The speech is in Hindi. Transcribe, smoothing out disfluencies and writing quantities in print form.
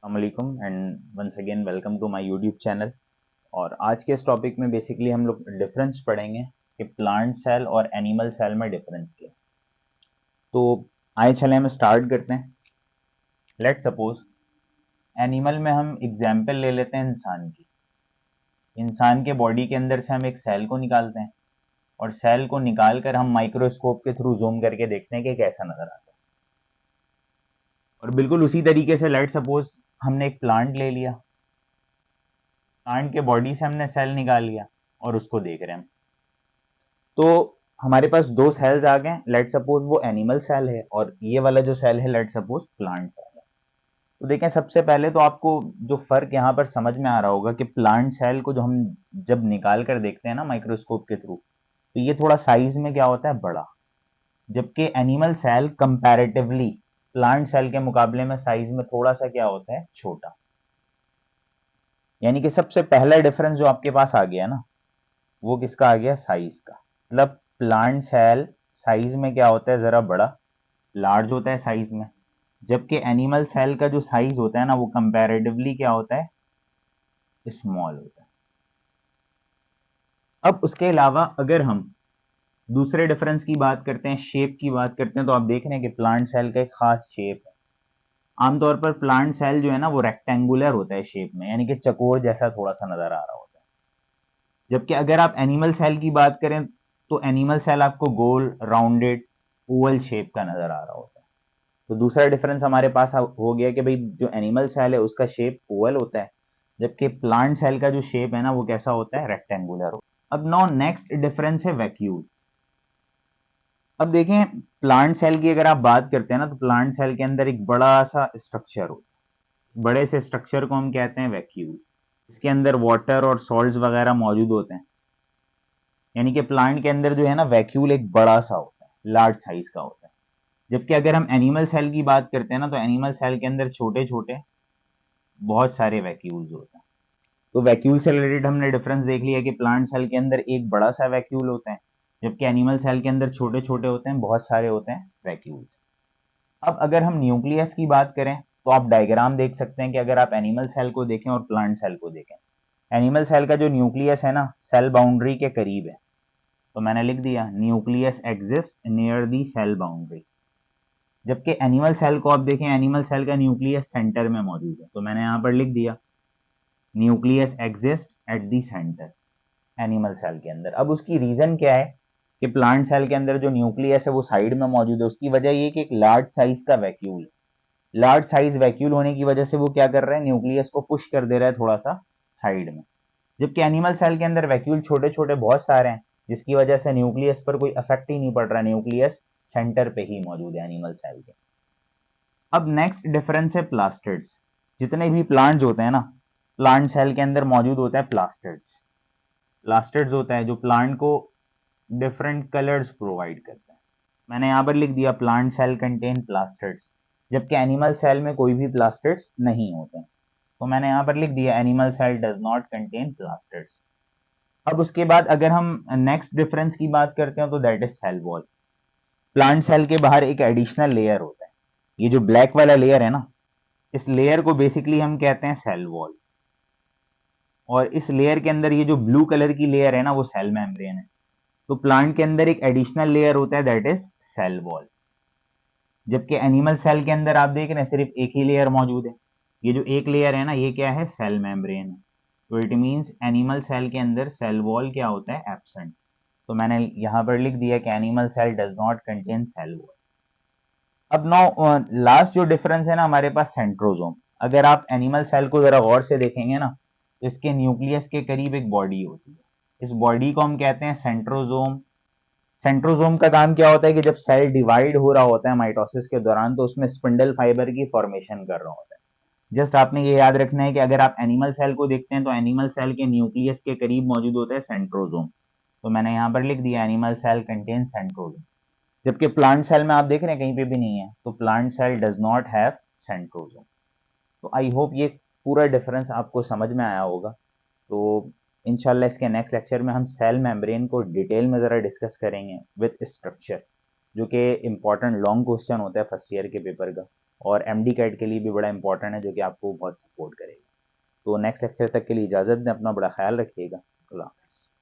अस्सलामुअलैकुम and once again welcome to my YouTube channel. और आज के इस टॉपिक में बेसिकली हम लोग डिफरेंस पढ़ेंगे कि प्लांट सेल और एनिमल सेल में डिफरेंस क्या है। तो आइए चले हम स्टार्ट करते हैं। लेट सपोज एनिमल में हम एग्जाम्पल ले लेते हैं इंसान की। इंसान के बॉडी के अंदर से हम एक सेल को निकालते हैं और सेल को निकाल कर हम माइक्रोस्कोप के थ्रू जूम करके देखते हैं कि कैसा नजर आता है। और बिल्कुल उसी तरीके से लेट सपोज हमने एक प्लांट ले लिया, प्लांट के बॉडी से हमने सेल निकाल लिया और उसको देख रहे हैं। तो हमारे पास दो सेल्स आ गए। लेट सपोज वो एनिमल सेल है और ये वाला जो सेल है लेट सपोज प्लांट सेल है। तो देखें, सबसे पहले तो आपको जो फर्क यहाँ पर समझ में आ रहा होगा कि प्लांट सेल को जो हम जब निकाल कर देखते हैं ना माइक्रोस्कोप के थ्रू, तो ये थोड़ा साइज में क्या होता है, बड़ा। जबकि animal cell comparatively plant cell के मुकाबले में साइज में थोड़ा सा क्या होता है, छोटा। यानी कि सबसे पहला डिफरेंस जो आपके पास आ गया ना, वो किसका आ गया, साइज का। मतलब प्लांट सेल साइज में क्या होता है, जरा बड़ा, लार्ज होता है साइज में। जबकि एनिमल सेल का जो साइज होता है ना, वो कंपैरेटिवली क्या होता है, स्मॉल होता है। अब उसके अलावा अगर हम दूसरे डिफरेंस की बात करते हैं, शेप की बात करते हैं, तो आप देख रहे हैं कि प्लांट सेल का एक खास शेप है। आमतौर पर प्लांट सेल जो है ना वो रेक्टेंगुलर होता है शेप में, यानी कि चकोर जैसा थोड़ा सा नजर आ रहा होता है। जबकि अगर आप एनिमल सेल की बात करें तो एनिमल सेल आपको गोल, राउंडेड, ओवल शेप का नजर आ रहा होता है। तो दूसरा डिफरेंस हमारे पास हो गया कि भाई जो एनिमल सेल है उसका शेप ओवल होता है, जबकि प्लांट सेल का जो शेप है ना वो कैसा होता है, रेक्टेंगुलर। अब नो नेक्स्ट डिफरेंस है वैक्यूल। अब देखें, प्लांट सेल की अगर आप बात करते हैं ना, तो प्लांट सेल के अंदर एक बड़ा सा स्ट्रक्चर होता है। बड़े से स्ट्रक्चर को हम कहते हैं वैक्यूल। इसके अंदर वाटर और सॉल्ट्स वगैरह मौजूद होते हैं। यानी कि प्लांट के अंदर जो है ना वैक्यूल एक बड़ा सा होता है, लार्ज साइज का होता है। जबकि अगर हम एनिमल सेल की बात करते हैं ना, तो एनिमल सेल के अंदर छोटे छोटे बहुत सारे वैक्यूल्स होते हैं। तो वैक्यूल से रिलेटेड हमने डिफरेंस देख लिया कि प्लांट सेल के अंदर एक बड़ा सा वैक्यूल होता है, जबकि एनिमल सेल के अंदर छोटे छोटे होते हैं, बहुत सारे होते हैं वैक्यूल्स। अब अगर हम न्यूक्लियस की बात करें तो आप डायग्राम देख सकते हैं कि अगर आप एनिमल सेल को देखें और प्लांट सेल को देखें, एनिमल सेल का जो न्यूक्लियस है ना सेल बाउंड्री के करीब है। तो मैंने लिख दिया nucleus exist near the cell boundary. जबकि एनिमल सेल को आप देखें, एनिमल सेल का न्यूक्लियस सेंटर में मौजूद है। तो मैंने यहां पर लिख दिया nucleus exist at the centre animal cell के अंदर। अब उसकी रीजन क्या है कि प्लांट सेल के अंदर जो न्यूक्लियस है वो साइड में मौजूद है। उसकी वजह ये कि एक लार्ज साइज का वैक्यूल, लार्ज साइज वैक्यूल होने की वजह से वो क्या कर रहा है, न्यूक्लियस को पुश कर दे रहा है थोड़ा सा साइड में। जबकि एनिमल सेल के अंदर वैक्यूल छोटे छोटे बहुत सारे हैं, जिसकी वजह से न्यूक्लियस पर कोई इफेक्ट ही नहीं पड़ रहा, न्यूक्लियस सेंटर पे ही मौजूद है एनिमल सेल के। अब नेक्स्ट डिफरेंस है प्लास्टिड्स। जितने भी प्लांट्स होते हैं ना, प्लांट सेल के अंदर मौजूद होता है प्लास्टिड्स। प्लास्टिड्स होता है जो प्लांट को डिफरेंट कलर्स प्रोवाइड करता है। मैंने यहां पर लिख दिया प्लांट सेल कंटेन प्लास्टिड्स, जबकि एनिमल सेल में कोई भी प्लास्टिड्स नहीं होते हैं। तो मैंने यहां पर लिख दिया animal cell does not contain plastids. अब उसके बाद अगर हम नेक्स्ट डिफरेंस की बात करते हैं तो that is cell wall. Plant cell के बाहर एक एडिशनल लेयर होता है, ये जो ब्लैक वाला लेयर है ना, इस लेयर को बेसिकली हम कहते हैं सेल वॉल। और इस लेयर के अंदर ये जो ब्लू कलर की लेयर है ना वो सेल मेम्ब्रेन है। तो प्लांट के अंदर एक एडिशनल लेयर होता है दैट इज सेल वॉल। जबकि एनिमल सेल के अंदर आप देख रहे हैं सिर्फ एक ही लेयर मौजूद है। ये जो एक लेयर है ना ये क्या है, सेल मेम्ब्रेन है। तो इट मींस एनिमल सेल के अंदर सेल वॉल क्या होता है, एब्सेंट। तो मैंने यहां पर लिख दिया कि animal cell does not contain cell wall. अब नाउ लास्ट जो डिफरेंस है ना हमारे पास, सेंट्रोजोम। अगर आप एनिमल सेल को जरा गौर से देखेंगे ना, तो इसके न्यूक्लियस के करीब एक बॉडी होती है। इस बॉडी को हम कहते हैं सेंट्रोजोम। सेंट्रोजोम का काम क्या होता है कि जब सेल डिवाइड हो रहा होता है माइटोसिस के दौरान, तो उसमें स्पिंडल फाइबर की फॉर्मेशन कर रहा होता है। जस्ट आपने ये याद रखना है कि अगर आप एनिमल सेल को देखते हैं तो एनिमल सेल के न्यूक्लियस के करीब मौजूद होता है सेंट्रोजोम। तो मैंने यहां पर लिख दिया एनिमल सेल कंटेन सेंट्रोजोम। जबकि प्लांट सेल में आप देख रहे हैं कहीं पे भी नहीं है, तो plant cell does not have centrosome. तो आई होप ये पूरा डिफरेंस आपको समझ में आया होगा। तो इंशाल्लाह इसके नेक्स्ट लेक्चर में हम सेल मेम्ब्रेन को डिटेल में ज़रा डिस्कस करेंगे विद स्ट्रक्चर, जो कि इम्पॉर्टेंट लॉन्ग क्वेश्चन होता है फर्स्ट ईयर के पेपर का। और एमडी कैट के लिए भी बड़ा इंपॉर्टेंट है, जो कि आपको बहुत सपोर्ट करेगा। तो नेक्स्ट लेक्चर तक के लिए इजाज़त दें, अपना बड़ा ख्याल रखिएगा। अल्लाह हाफ़िज़।